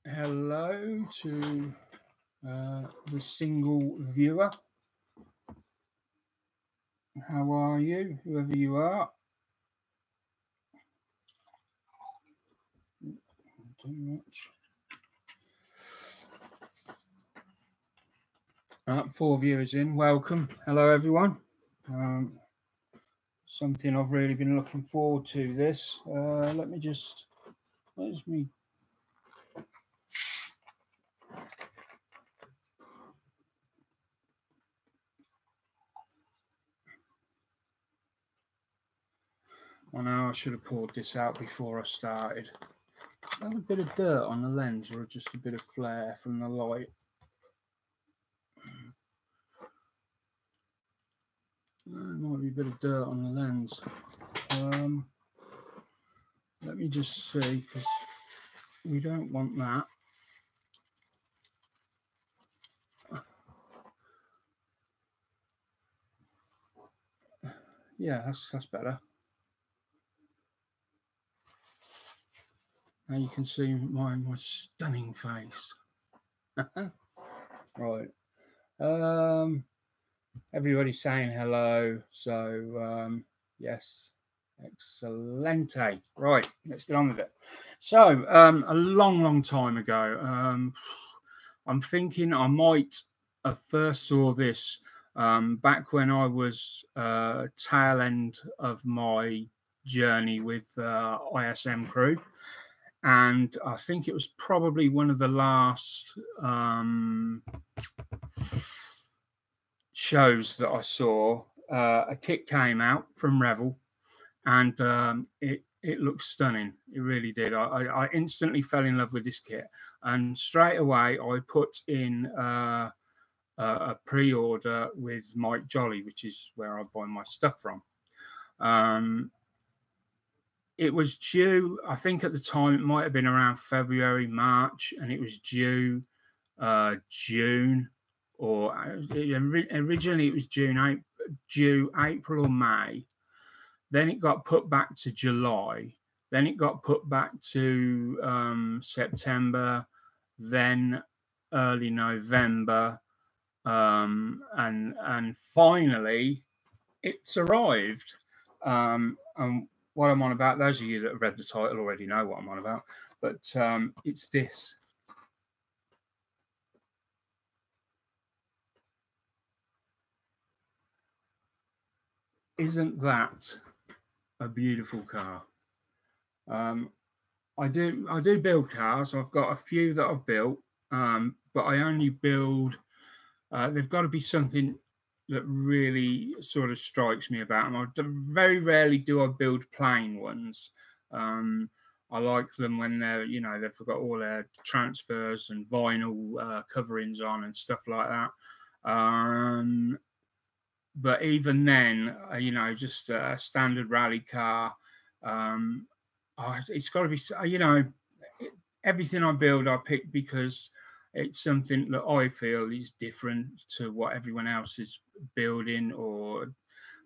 Hello to the single viewer. How are you, whoever you are? Not too much. 4 viewers in. Welcome. Hello, everyone. Something I've really been looking forward to. This. Let me just. Where's me? I know I should have poured this out before I started. Is that a bit of dirt on the lens or just a bit of flare from the light? There might be a bit of dirt on the lens. Let me just see, because we don't want that. Yeah, that's better. Now you can see my stunning face. Right. Everybody's saying hello. So yes, excellente. Right, let's get on with it. So a long time ago, I'm thinking I might have first saw this back when I was tail end of my journey with ISM crew. And I think it was probably one of the last shows that I saw. A kit came out from Revell, and it looked stunning. It really did. I instantly fell in love with this kit, and straight away I put in a pre-order with Mike Jolly, which is where I buy my stuff from. It was due, I think at the time it might have been around February, March, and it was due June, or originally it was due April or May. Then it got put back to July. Then it got put back to September, then early November, and finally it's arrived. And what I'm on about, those of you that have read the title already know what I'm on about, but it's this. Isn't that a beautiful car? I do build cars. I've got a few that I've built, but I only build. They've got to be something that really sort of strikes me about them. Very rarely do I build plain ones. I like them when they're, they've got all their transfers and vinyl coverings on and stuff like that. But even then, just a standard rally car, it's got to be, everything I build, I pick because it's something that I feel is different to what everyone else is building, or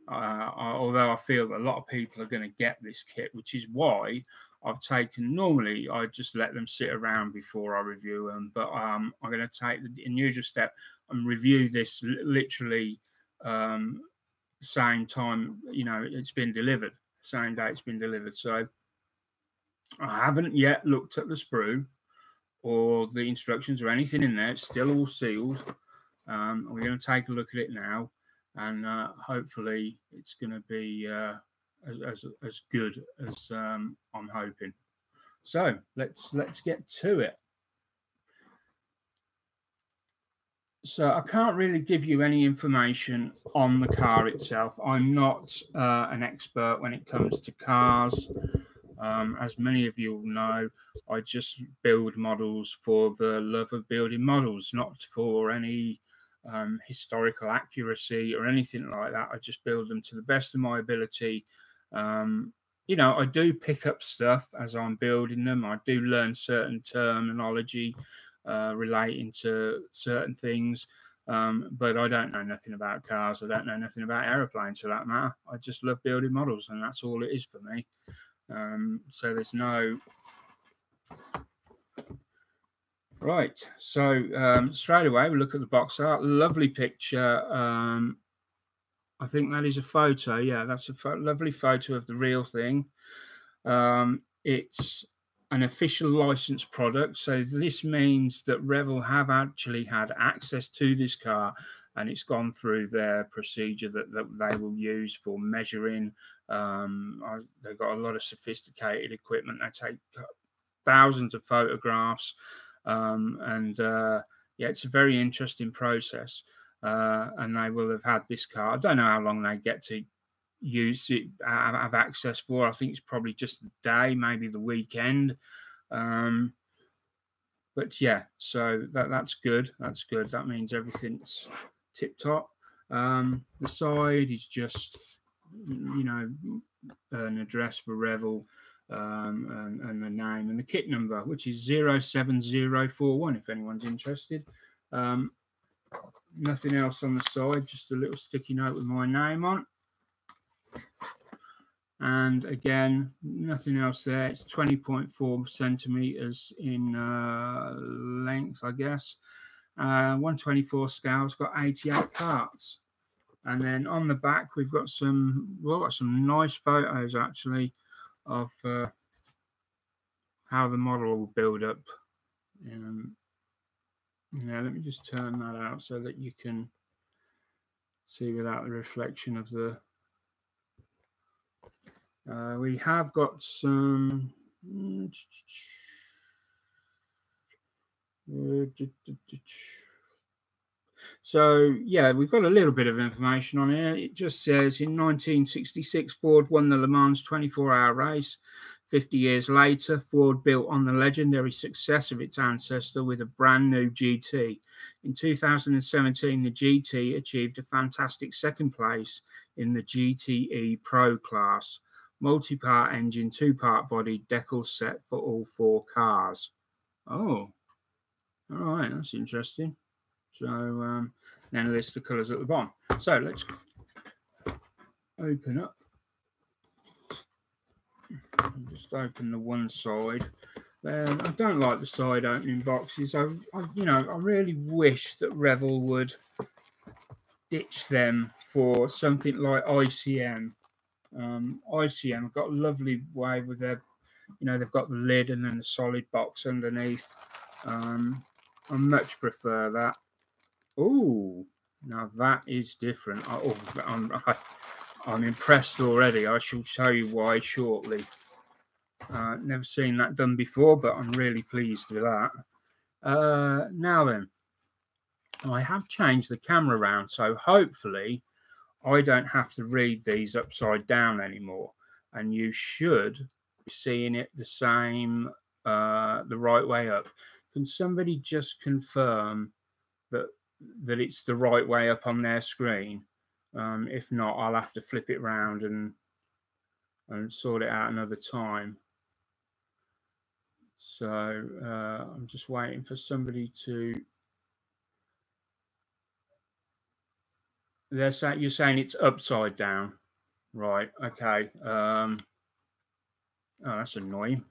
although I feel that a lot of people are going to get this kit, which is why I've taken, normally I just let them sit around before I review them, but I'm going to take the unusual step and review this literally same time, it's been delivered, same day it's been delivered. So I haven't yet looked at the sprue or the instructions or anything in there. It's still all sealed. We're going to take a look at it now, and hopefully it's going to be as good as I'm hoping. So let's get to it. So I can't really give you any information on the car itself. I'm not an expert when it comes to cars. As many of you will know, I just build models for the love of building models, not for any historical accuracy or anything like that. I just build them to the best of my ability. I do pick up stuff as I'm building them. I do learn certain terminology relating to certain things, but I don't know nothing about cars. I don't know nothing about aeroplanes for that matter. I just love building models, and that's all it is for me. So there's no... Right, so straight away we look at the box art. Lovely picture. I think that is a photo. Yeah, that's a lovely photo of the real thing. It's an official licensed product, so this means that Revell have actually had access to this car, and it's gone through their procedure that they will use for measuring. They've got a lot of sophisticated equipment. They take thousands of photographs, and yeah, it's a very interesting process. And they will have had this car. I don't know how long they get to use it, have access for. I think it's probably just the day, maybe the weekend. But yeah, so that's good. That's good. That means everything's tip top. The side is just, you know, an address for Revell, and the name and the kit number, which is 07041 if anyone's interested. Nothing else on the side, just a little sticky note with my name on. And again, nothing else there. It's 20.4 centimeters in length, I guess. 124 scale. It's got 88 parts. And then on the back, we've got some nice photos actually of how the model will build up. Now, let me just turn that out so that you can see without the reflection of the... we have got some... So, yeah, we've got a little bit of information on here. It just says, in 1966, Ford won the Le Mans 24-hour race. 50 years later, Ford built on the legendary success of its ancestor with a brand new GT. In 2017, the GT achieved a fantastic second place in the GTE Pro class. Multi-part engine, two-part body, Decals set for all four cars. Oh, all right, that's interesting. So then a list of colours at the bottom. So let's open up. Just open the one side. I don't like the side opening boxes. I really wish that Revell would ditch them for something like ICM. ICM have got a lovely way with their, they've got the lid and then the solid box underneath. I much prefer that. Oh, now that is different. I'm impressed already. I shall show you why shortly. Never seen that done before, but I'm really pleased with that. Now then, I have changed the camera around, so hopefully I don't have to read these upside down anymore, and you should be seeing it the same, the right way up. Can somebody just confirm that it's the right way up on their screen? If not, I'll have to flip it round and sort it out another time. So I'm just waiting for somebody to... You're saying it's upside down, right? Okay. Oh, that's annoying.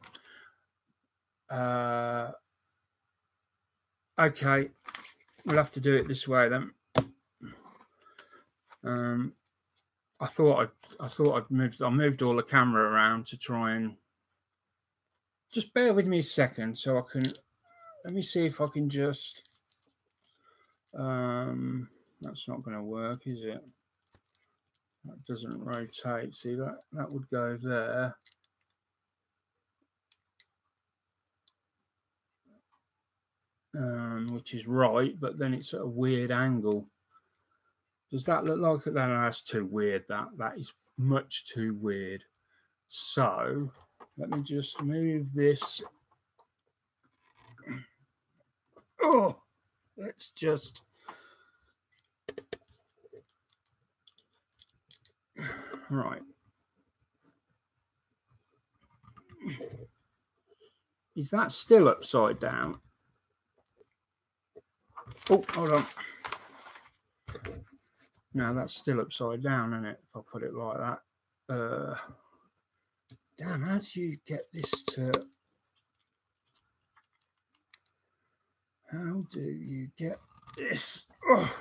Okay, we'll have to do it this way then. I thought I'd moved all the camera around to try and... Just bear with me a second so I can... Let me see if I can just... that's not going to work, is it? That doesn't rotate. See, that would go there. Which is right, but then it's at a weird angle. Does that look like it? No, that's too weird. That is much too weird. So let me just move this. Oh, let's just... Right. Is that still upside down? Oh, hold on. No, that's still upside down, isn't it? If I put it like that. Damn, how do you get this to... How do you get this? Oh.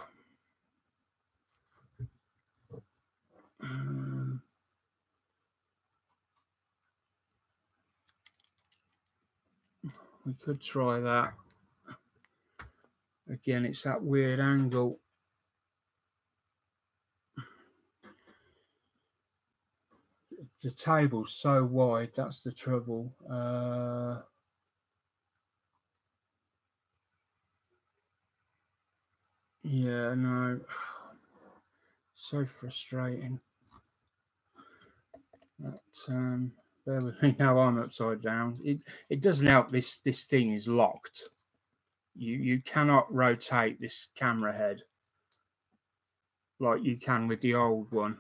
We could try that. Again, it's that weird angle. The table's so wide, that's the trouble. Yeah, no. So frustrating. That, bear with me, now I'm upside down. It doesn't help this thing is locked. You cannot rotate this camera head like you can with the old one.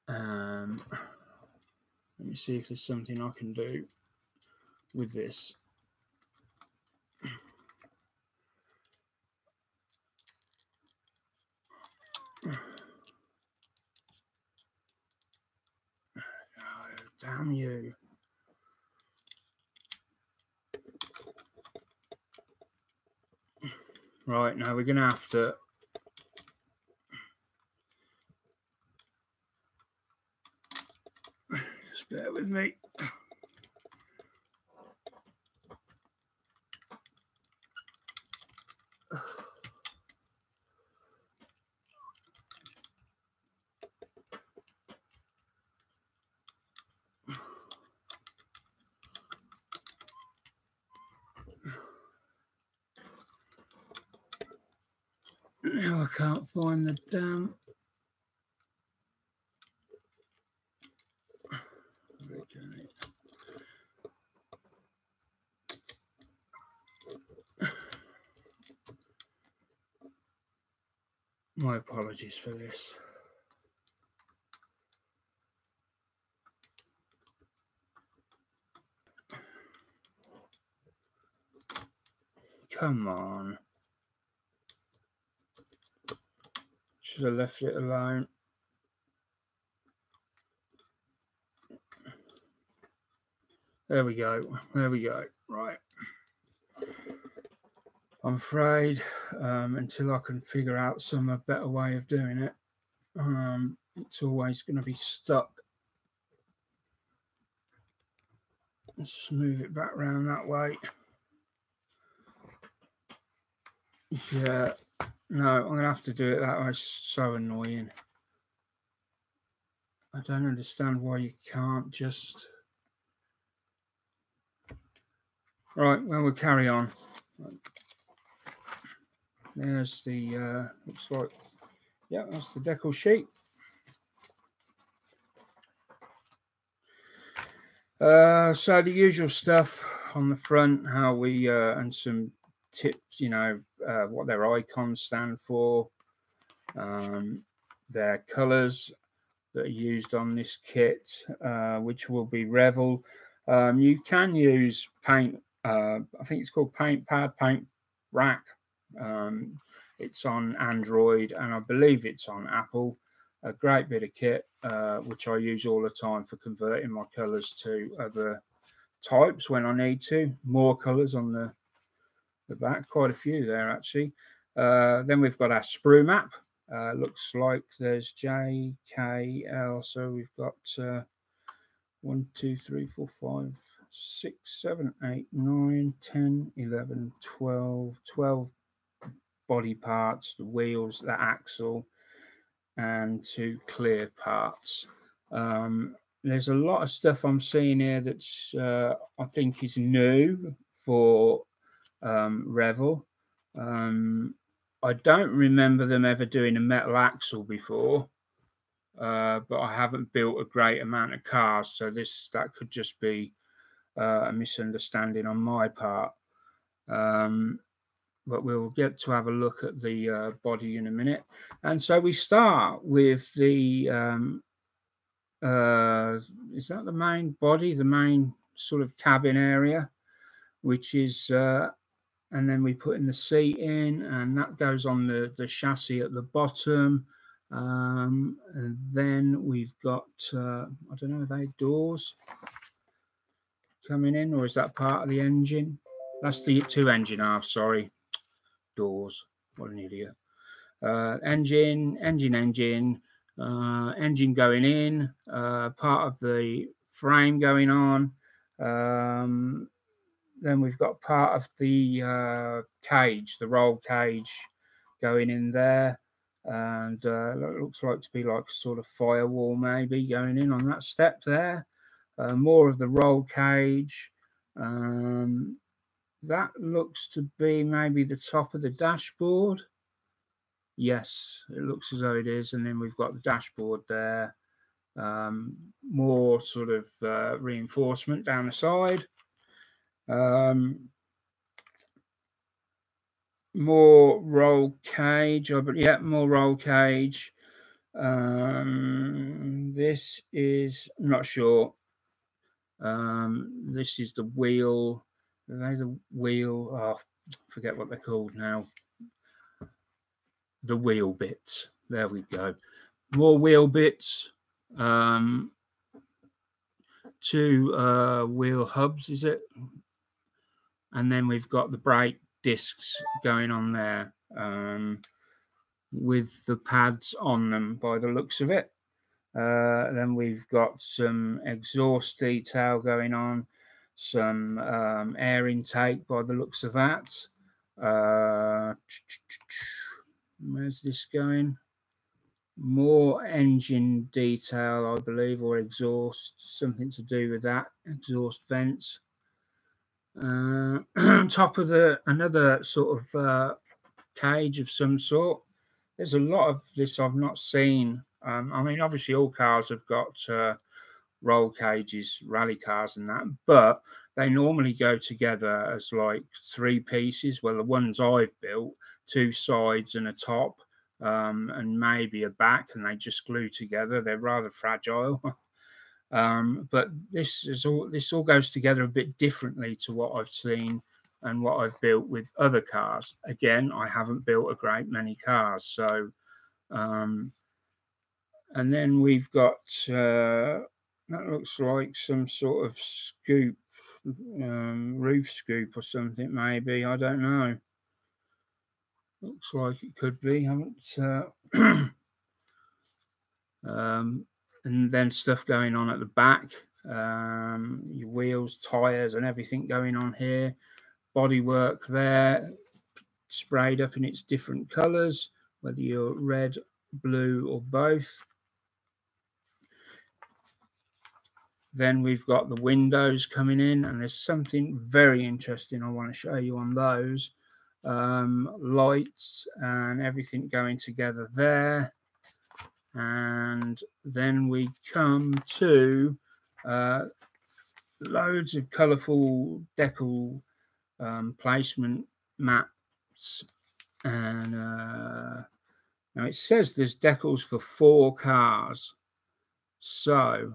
Let me see if there's something I can do with this. Oh, damn you. Right, now we're going to have to... Just bear with me. Now I can't find the damn... Okay. My apologies for this. Come on. Should have left it alone. There we go. There we go. Right. I'm afraid until I can figure out some better way of doing it, it's always going to be stuck. Let's move it back around that way. Yeah. No, I'm going to have to do it that way. It's so annoying. I don't understand why you can't just... Right, well, we'll carry on. There's the, looks like, yeah, that's the Deckle sheet. So the usual stuff on the front, how we, and some tips, you know, what their icons stand for, their colors that are used on this kit, which will be Revell. You can use paint, I think it's called Paint Pad, Paint Rack. It's on Android and I believe it's on Apple. A great bit of kit, which I use all the time for converting my colors to other types when I need to. More colors on the back, quite a few there actually. Then we've got our sprue map. Looks like there's J, K, L. So we've got 1, 2, 3, 4, 5, 6, 7, 8, 9, 10, 11, 12 body parts, the wheels, the axle, and 2 clear parts. There's a lot of stuff I'm seeing here that's I think is new for Revell. I don't remember them ever doing a metal axle before, but I haven't built a great amount of cars, so that could just be a misunderstanding on my part. But we'll get to have a look at the body in a minute. And so we start with the, is that the main body, the main sort of cabin area, which is, and then we put in the seat in, and that goes on the chassis at the bottom. And then we've got, I don't know, are they doors coming in, or is that part of the engine? That's the two engine halves, sorry. Doors. What an idiot. Engine going in, part of the frame going on. Then we've got part of the cage, the roll cage going in there. And it looks like to be like a sort of firewall maybe going in on that step there. More of the roll cage. That looks to be maybe the top of the dashboard. Yes, it looks as though it is. And then we've got the dashboard there. More sort of reinforcement down the side. More roll cage, but yeah, more roll cage. This is, I'm not sure. This is the wheel. Are they the wheel? Oh, I forget what they're called now. The wheel bits. There we go. More wheel bits. Two wheel hubs, is it? And then we've got the brake discs going on there, with the pads on them by the looks of it. Then we've got some exhaust detail going on, some air intake by the looks of that. Where's this going? More engine detail, I believe, or exhaust, something to do with that, exhaust vents. Top of another sort of cage of some sort. There's a lot of this I've not seen. I mean, obviously all cars have got roll cages, rally cars and that, but they normally go together as like three pieces. Well, the ones I've built, two sides and a top, and maybe a back, and they just glue together. They're rather fragile. But this all goes together a bit differently to what I've seen and what I've built with other cars. Again, I haven't built a great many cars, so and then we've got that looks like some sort of scoop, roof scoop or something, maybe, I don't know. Looks like it could be. And then stuff going on at the back, your wheels, tires and everything going on here. Bodywork there, sprayed up in its different colors, whether you're red, blue or both. Then we've got the windows coming in, and there's something very interesting I want to show you on those. Lights and everything going together there. And then we come to loads of colourful Deckel placement mats. And now it says there's decals for 4 cars. So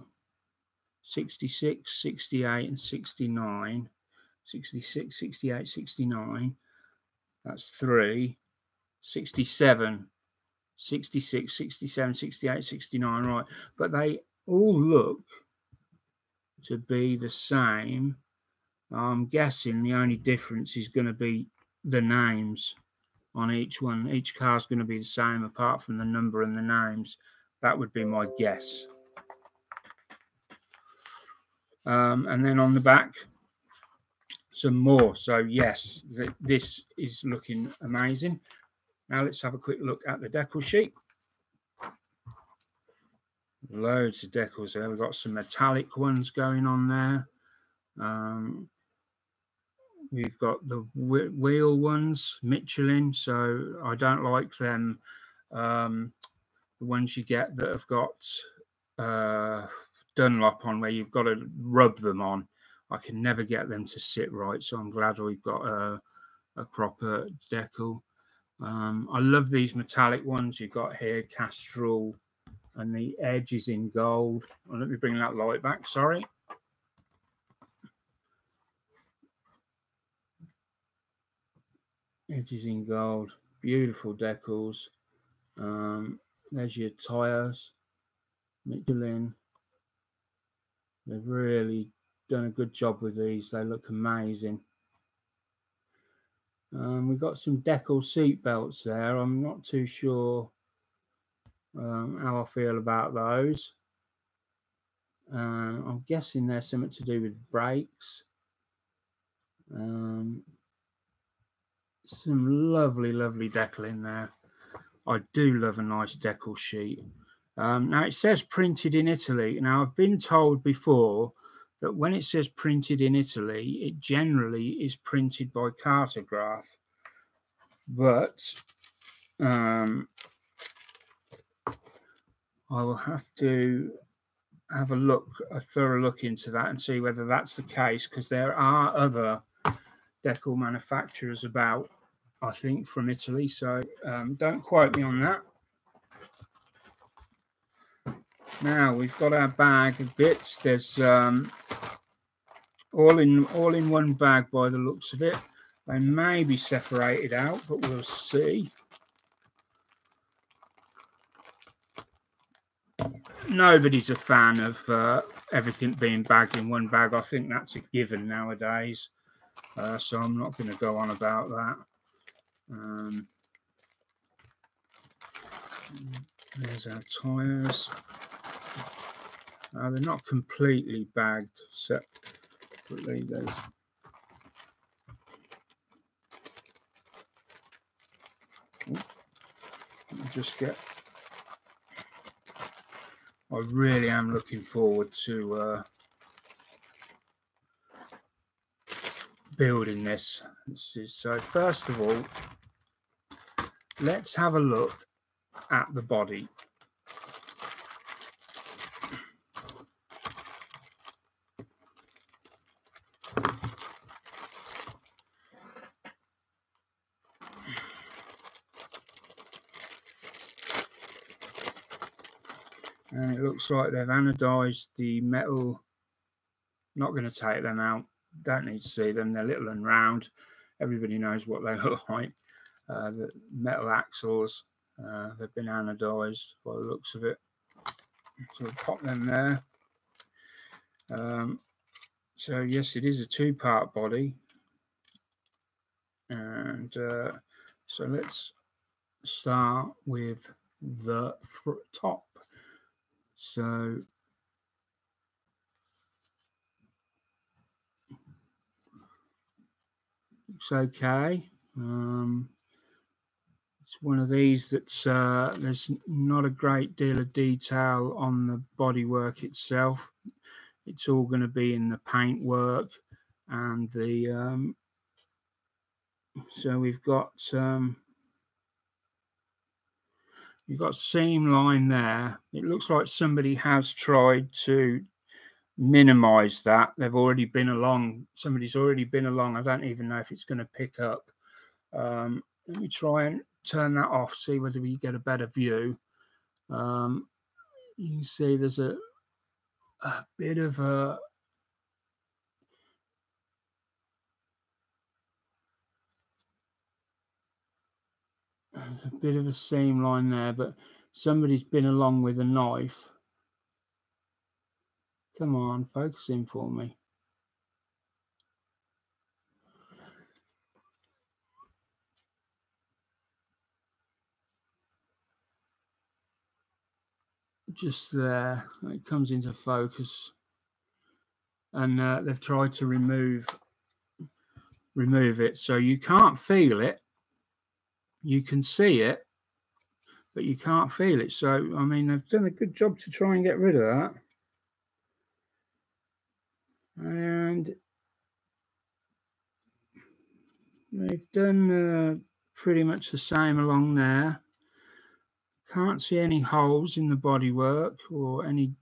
66, 68 and 69. 66, 68, 69. That's 3. 67. 66, 67, 68, 69, right. But they all look to be the same. I'm guessing the only difference is going to be the names on each one. Each car is going to be the same apart from the number and the names. That would be my guess. And then on the back, some more. So yes, this is looking amazing. Now let's have a quick look at the decal sheet. Loads of decals there. We've got some metallic ones going on there. We've got the wheel ones, Michelin. So I don't like them. The ones you get that have got Dunlop on, where you've got to rub them on. I can never get them to sit right. So I'm glad we've got a proper decal. I love these metallic ones you've got here, Castrol, and the edge is in gold. Oh, let me bring that light back, sorry. Edge is in gold, beautiful decals. There's your tyres, Michelin. They've really done a good job with these. They look amazing. We've got some Deckle seat belts there. I'm not too sure how I feel about those. I'm guessing there's something to do with brakes. Some lovely Deckle in there. I do love a nice Deckle sheet. Now it says printed in Italy. Now I've been told before that when it says printed in Italy, it generally is printed by Cartograph. But I will have to have a thorough look into that and see whether that's the case, because there are other Deckle manufacturers about, I think, from Italy. So don't quote me on that. Now we've got our bag of bits. There's all in one bag by the looks of it. They may be separated out, but we'll see. Nobody's a fan of everything being bagged in one bag. I think that's a given nowadays. So I'm not going to go on about that. There's our tyres. They're not completely bagged separately. There's just get. I really am looking forward to building this. So first of all, let's have a look at the body. And it looks like they've anodized the metal. Not going to take them out. Don't need to see them. They're little and round. Everybody knows what they look like. The metal axles, they've been anodized by the looks of it. So we'll pop them there. So yes, it is a two-part body. And so let's start with the top. So looks okay. It's one of these that's there's not a great deal of detail on the bodywork itself. It's all going to be in the paint work and the so we've got seam line there. It looks like somebody has tried to minimize that. They've already been along. Somebody's already been along. I don't even know if it's going to pick up. Let me try and turn that off, see whether we get a better view. You can see there's a bit of a seam line there, but somebody's been along with a knife. Come on, focus in for me. Just there, it comes into focus, and they've tried to remove it, so you can't feel it. You can see it, but you can't feel it. So I mean, they've done a good job to try and get rid of that, and they've done pretty much the same along there. Can't see any holes in the bodywork or any.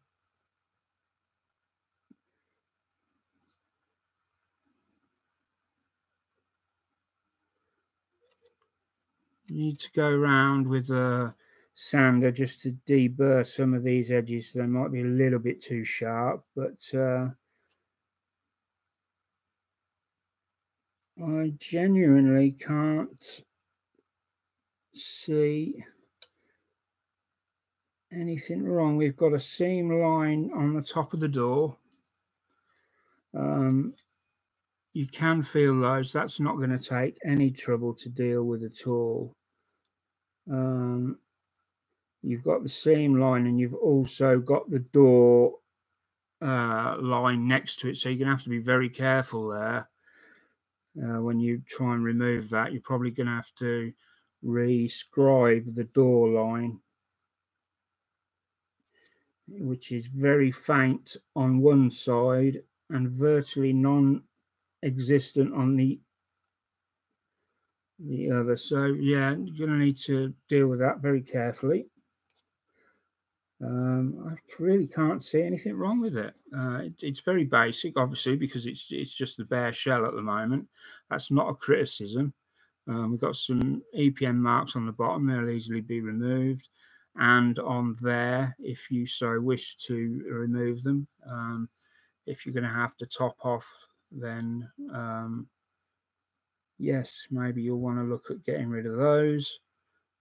Need to go around with a sander just to deburr some of these edges. They might be a little bit too sharp, but I genuinely can't see anything wrong. We've got a seam line on the top of the door. You can feel those. That's not going to take any trouble to deal with at all. You've got the seam line, and you've also got the door line next to it, so you're going to have to be very careful there. When you try and remove that, you're probably going to have to re-scribe the door line, which is very faint on one side and virtually non-existent on the other. So yeah, you're going to need to deal with that very carefully. I really can't see anything wrong with it. It's very basic, obviously, because it's just the bare shell at the moment. That's not a criticism. We've got some EPN marks on the bottom. They'll easily be removed. And on there, if you so wish to remove them. If you're going to have to top off, then yes, maybe you'll want to look at getting rid of those.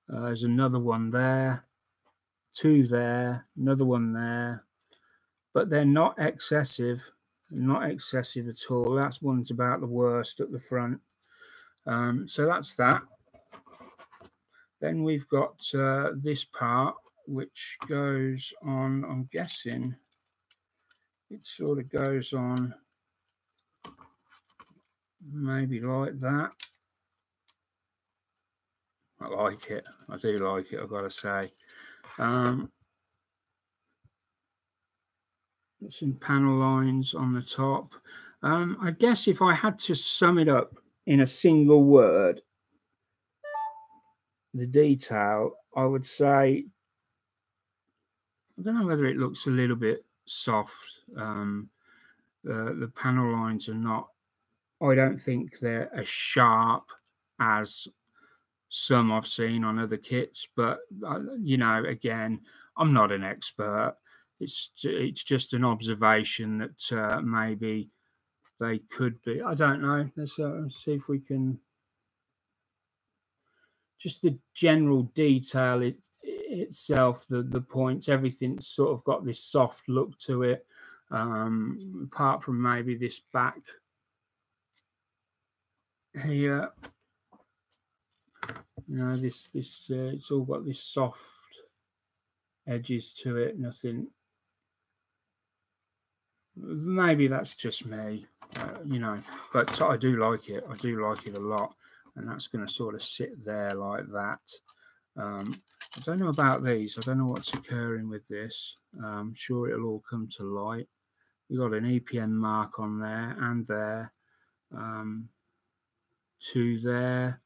There's another one there, two there, another one there, but they're not excessive, at all. That's one's about the worst at the front. So that's that. Then we've got this part, which goes on, I'm guessing it sort of goes on maybe like that. I like it. I do like it, I've got to say. Some panel lines on the top. I guess if I had to sum it up in a single word, the detail, I would say, I don't know whether it looks a little bit soft. The panel lines are not, I don't think they're as sharp as some I've seen on other kits, but you know, again, I'm not an expert. It's just an observation that maybe they could be. I don't know. Let's see if we can. Just the general detail itself, the points, everything's sort of got this soft look to it. Apart from maybe this back here, you know, this it's all got this soft edges to it. Nothing. Maybe that's just me, you know, but I do like it. I do like it a lot, and that's going to sort of sit there like that. I don't know about these. I don't know what's occurring with this. I'm sure it'll all come to light. We've got an EPN mark on there and there, two there.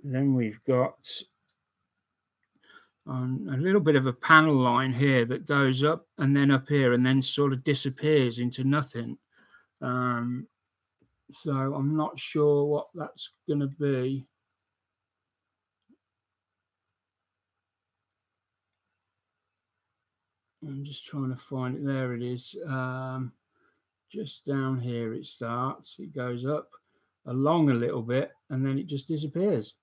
Then we've got a little bit of a panel line here that goes up and then up here and then sort of disappears into nothing. So I'm not sure what that's going to be. I'm just trying to find it. There it is. Just down here it starts. It goes up along a little bit and then it just disappears.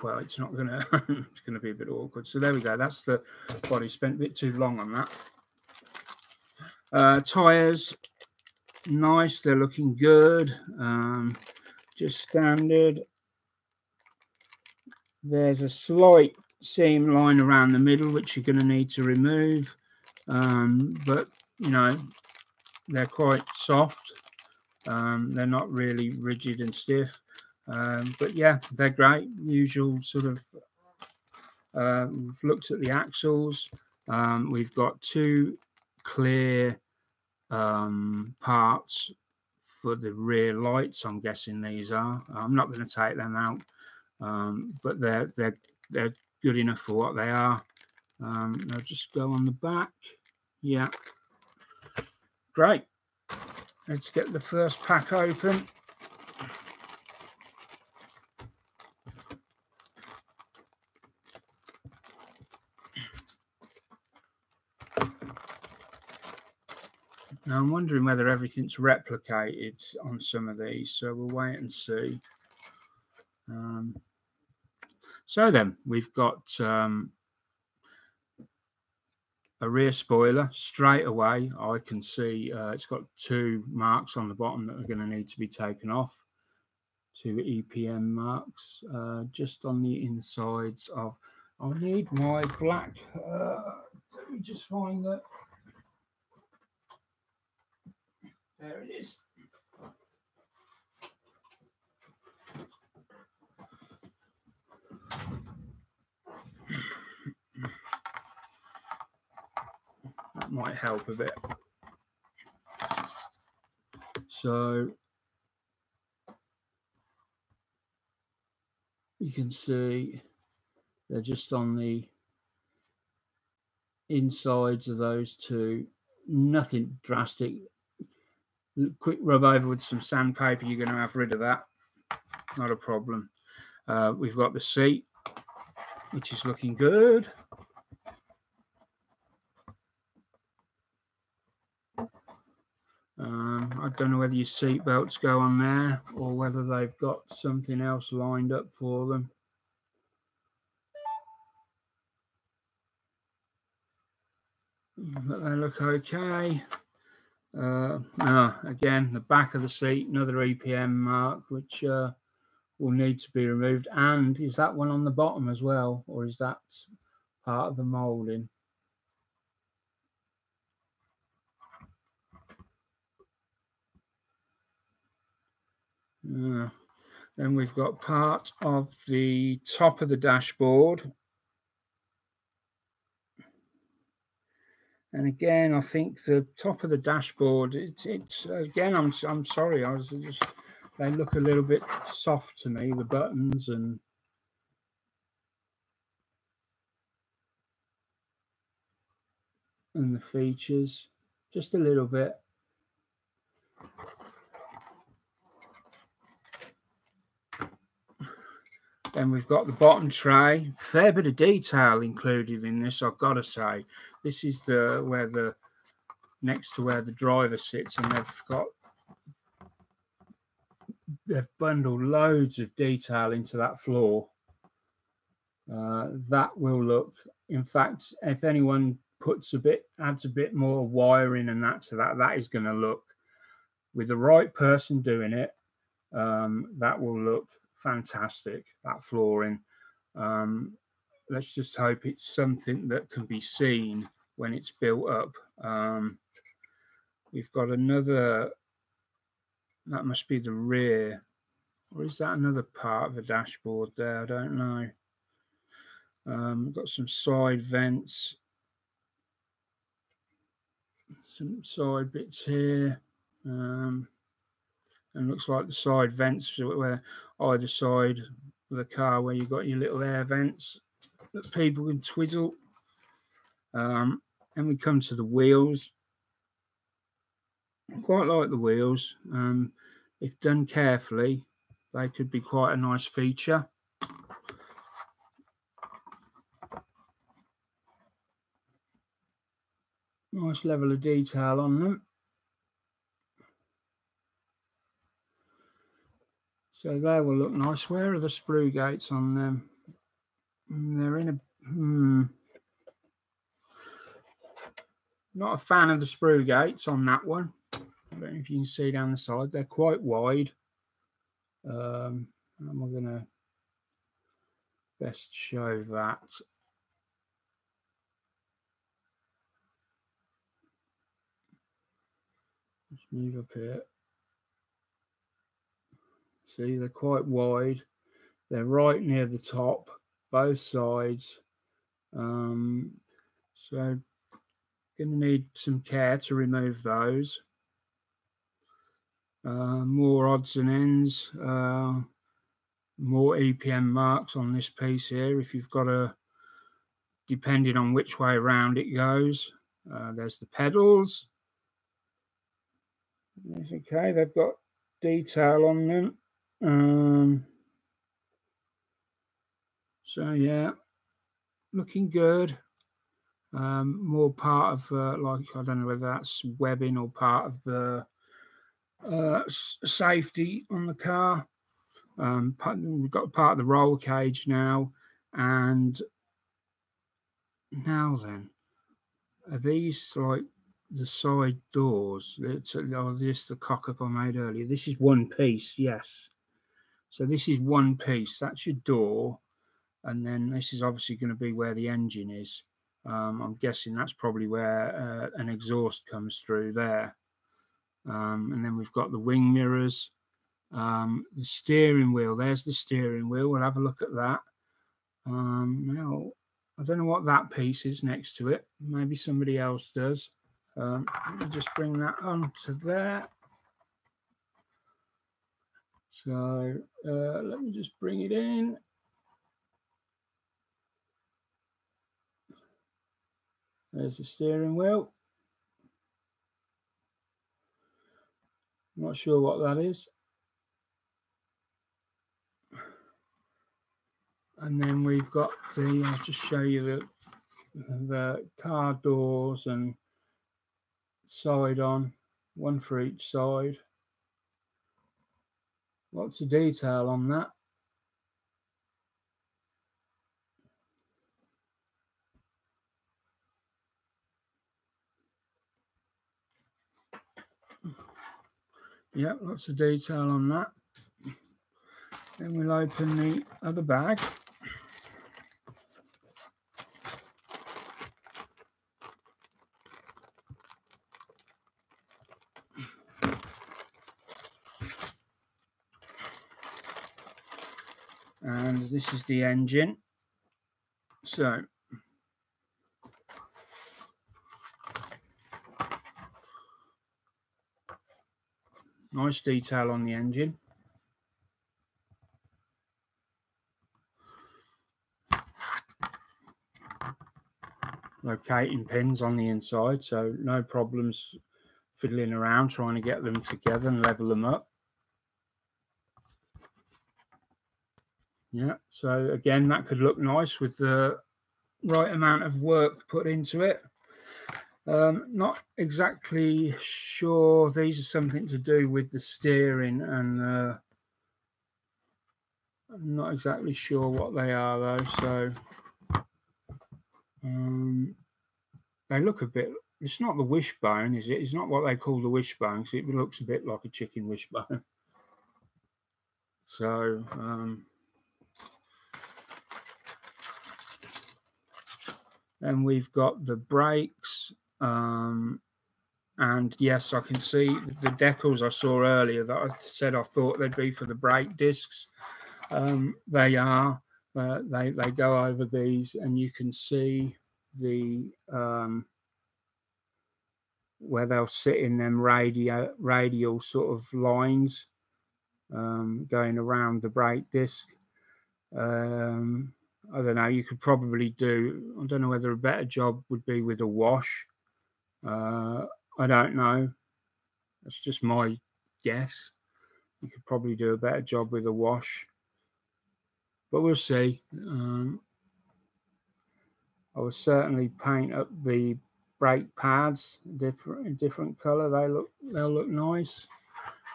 Well, it's not going to, it's going to be a bit awkward. So there we go. That's the body. Spent a bit too long on that. Tyres, nice. They're looking good. Just standard. There's a slight seam line around the middle, which you're going to need to remove. But, you know, they're quite soft. They're not really rigid and stiff. But yeah, they're great. Usual sort of, we've looked at the axles. We've got two clear parts for the rear lights. I'm guessing these are. I'm not going to take them out, but they're good enough for what they are. They'll just go on the back. Yeah, great. Let's get the first pack open. Now I'm wondering whether everything's replicated on some of these, so we'll wait and see. So then we've got a rear spoiler. Straight away I can see it's got 2 marks on the bottom that are going to need to be taken off. 2 EPM marks just on the insides of. I need my black. Let me just find that. There it is. That might help a bit. So you can see they're just on the insides of those 2. Nothing drastic. Quick rub over with some sandpaper, you're going to have rid of that. Not a problem. We've got the seat, which is looking good. I don't know whether your seat belts go on there or whether they've got something else lined up for them. But they look okay. Again, the back of the seat, another EPM mark, which will need to be removed. And is that one on the bottom as well, or is that part of the moulding? Then we've got part of the top of the dashboard. And again, I think the top of the dashboard, it's again, I'm sorry, they look a little bit soft to me, the buttons and the features, just a little bit. Then we've got the bottom tray. Fair bit of detail included in this, I've got to say. This is where the next to where the driver sits, and they've bundled loads of detail into that floor. That will look, in fact, if anyone adds a bit more wiring and that to that, that is going to look, with the right person doing it, that will look fantastic, that flooring. Let's just hope it's something that can be seen when it's built up. We've got another, that must be the rear, or is that another part of the dashboard there? I don't know. We've got some side vents, some side bits here, and looks like the side vents where either side of the car where you've got your little air vents that people can twiddle. And we come to the wheels. I quite like the wheels. If done carefully, they could be quite a nice feature. Nice level of detail on them. So they will look nice. Where are the Sprue Gates on them? They're in a... Not a fan of the Sprue Gates on that one. I don't know if you can see down the side. They're quite wide. And we're going to best show that. Let's move up here. See, they're quite wide. They're right near the top, both sides. So going to need some care to remove those. More odds and ends, more EPM marks on this piece here. If you've got depending on which way around it goes. There's the pedals. Okay, they've got detail on them. So yeah, looking good. more part of like, I don't know whether that's webbing or part of the safety on the car. We've got part of the roll cage now, and now then, are these like the side doors? Or this the cock up I made earlier? This is one piece, yes. So this is one piece. That's your door, and then this is obviously going to be where the engine is. I'm guessing that's probably where an exhaust comes through there. And then we've got the wing mirrors, the steering wheel. There's the steering wheel. We'll have a look at that. Now, I don't know what that piece is next to it. Maybe somebody else does. Let me just bring that on to there. So let me just bring it in. There's the steering wheel. Not sure what that is. And then we've got I'll just show you the car doors and side on, one for each side. Lots of detail on that. Yeah, lots of detail on that. Then we'll open the other bag. And this is the engine. So nice detail on the engine. Locating pins on the inside, so no problems fiddling around trying to get them together and level them up. Yeah, so again, that could look nice with the right amount of work put into it. Not exactly sure. These are something to do with the steering, and I'm not exactly sure what they are though. So they look a bit. It's not the wishbone, is it? It's not what they call the wishbone, because it looks a bit like a chicken wishbone. So then we've got the brakes. And yes, I can see the decals I saw earlier that I said I thought they'd be for the brake discs. They are. They go over these, and you can see the where they'll sit in them radial sort of lines going around the brake disc. I don't know. You could probably do. I don't know whether a better job would be with a wash. I don't know. That's just my guess. You could probably do a better job with a wash, but we'll see. I will certainly paint up the brake pads different colour. They'll look nice.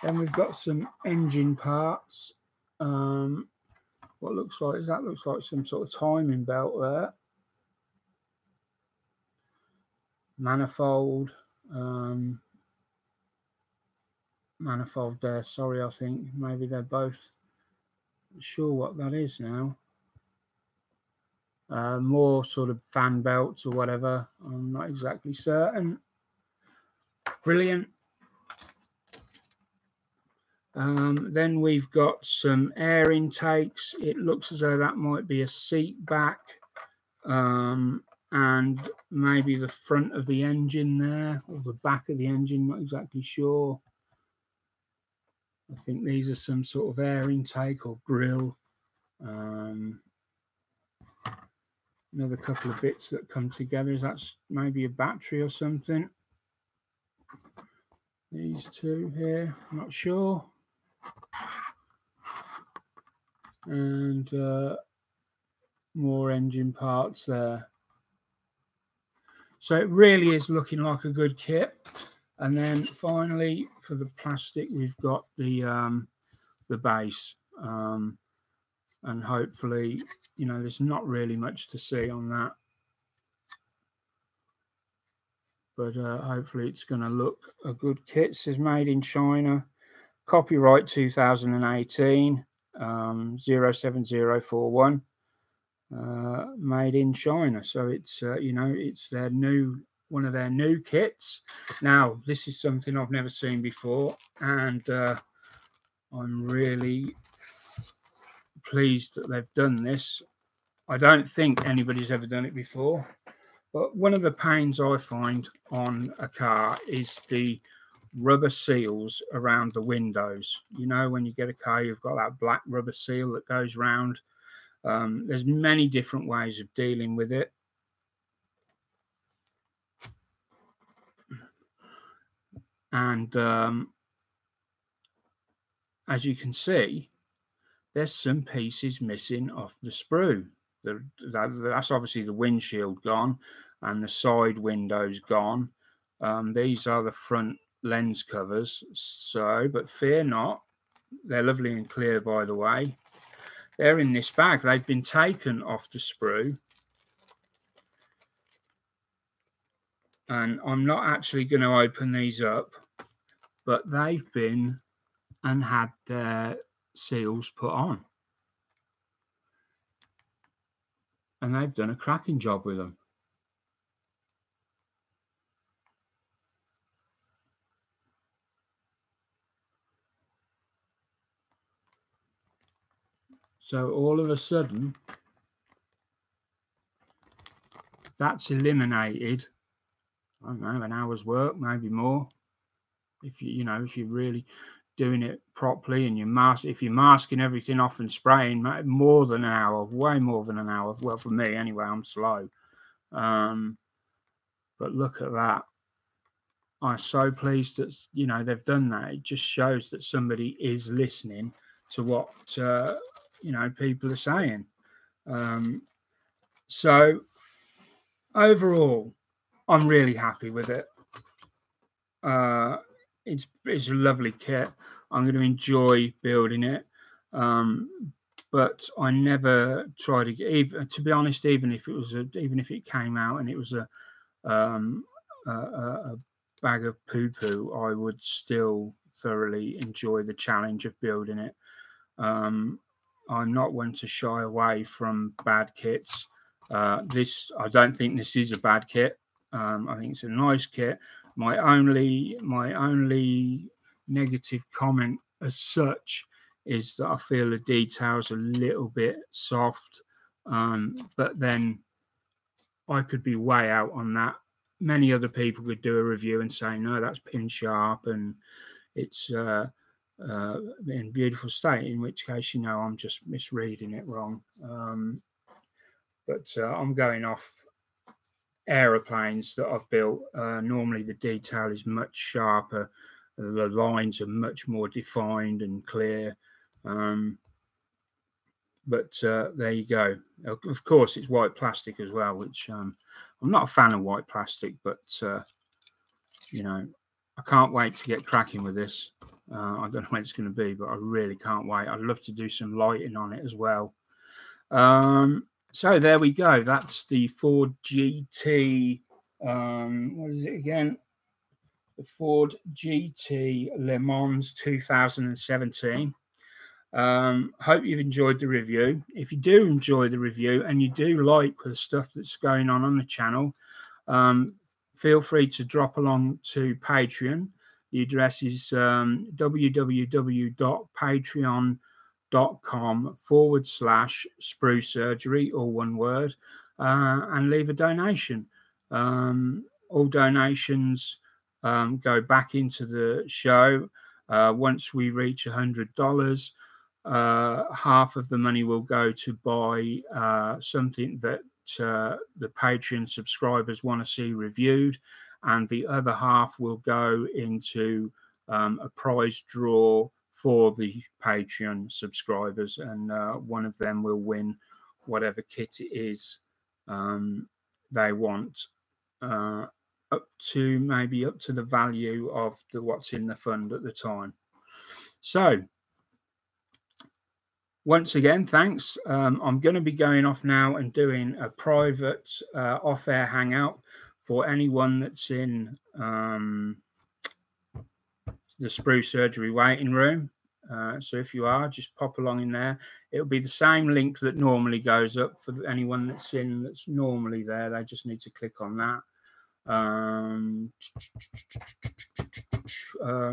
Then we've got some engine parts. What looks like some sort of timing belt there. Manifold. Manifold there. Sorry, I think maybe they're both. Not sure what that is now. More sort of fan belts or whatever. I'm not exactly certain. Brilliant. Then we've got some air intakes. It looks as though that might be a seat back, and maybe the front of the engine there, or the back of the engine, not exactly sure. I think these are some sort of air intake or grill. Another couple of bits that come together. Is that maybe a battery or something? These two here, not sure. And more engine parts there. So it really is looking like a good kit. And then finally, for the plastic, we've got the base. And hopefully, you know, there's not really much to see on that. But hopefully it's going to look a good kit. It says made in China. Copyright 2018, 07041. Made in China. So it's, you know, it's their one of their new kits. Now, this is something I've never seen before. And I'm really pleased that they've done this. I don't think anybody's ever done it before. But one of the pains I find on a car is the rubber seals around the windows. You know, when you get a car, you've got that black rubber seal that goes round. There's many different ways of dealing with it. And as you can see, there's some pieces missing off the sprue. That's obviously the windshield gone and the side windows gone. These are the front lens covers. So, but fear not, they're lovely and clear, by the way. They're in this bag. They've been taken off the sprue. And I'm not actually going to open these up, but they've been and had their seals put on. And they've done a cracking job with them. So all of a sudden, that's eliminated, I don't know, an hour's work, maybe more. If you know, if you're really doing it properly and if you're masking everything off and spraying, more than an hour, way more than an hour. Well, for me anyway, I'm slow. But look at that. I'm so pleased that, you know, they've done that. It just shows that somebody is listening to what, you know, people are saying. So overall, I'm really happy with it. It's a lovely kit. I'm going to enjoy building it. But I never try to be honest, even if it came out and it was a bag of poo-poo, I would still thoroughly enjoy the challenge of building it. I'm not one to shy away from bad kits. I don't think this is a bad kit. I think it's a nice kit. My only negative comment as such is that I feel the details are a little bit soft. But then I could be way out on that. Many other people could do a review and say, no, that's pin sharp and it's in beautiful state, in which case, you know, I'm just misreading it wrong. But I'm going off aeroplanes that I've built. Normally the detail is much sharper. The lines are much more defined and clear. But there you go. Of course, it's white plastic as well, which I'm not a fan of white plastic, but you know, I can't wait to get cracking with this. I don't know when it's going to be, but I really can't wait. I'd love to do some lighting on it as well. So there we go. That's the Ford GT. What is it again? The Ford GT Le Mans 2017. Hope you've enjoyed the review. If you do enjoy the review and you do like the stuff that's going on the channel, feel free to drop along to Patreon. The address is www.patreon.com/Sprue Surgery, all one word, and leave a donation. All donations go back into the show. Once we reach $100, half of the money will go to buy something that the Patreon subscribers want to see reviewed, and the other half will go into a prize draw for the Patreon subscribers, and one of them will win whatever kit it is they want. up to the value of what's in the fund at the time. So once again, thanks. I'm going to be going off now and doing a private off-air hangout for anyone that's in the Sprue Surgery Waiting Room. So if you are, just pop along in there. It'll be the same link that normally goes up for anyone that's normally there. They just need to click on that.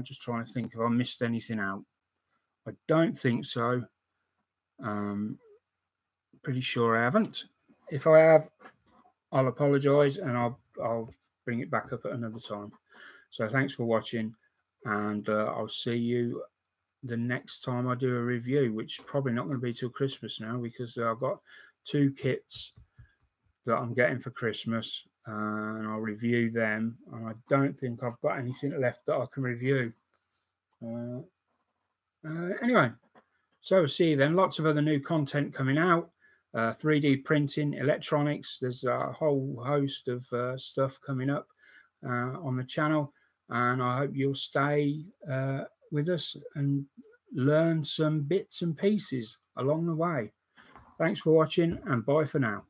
Just trying to think if I missed anything out. I don't think so. Pretty sure I haven't. If I have, I'll apologize and I'll bring it back up at another time. So thanks for watching, and I'll see you the next time I do a review, which is probably not going to be till Christmas now, because I've got 2 kits that I'm getting for Christmas, and I'll review them. And I don't think I've got anything left that I can review. Anyway, so we'll see you then. Lots of other new content coming out. 3D printing, electronics. There's a whole host of stuff coming up on the channel, and I hope you'll stay with us and learn some bits and pieces along the way. Thanks for watching, and bye for now.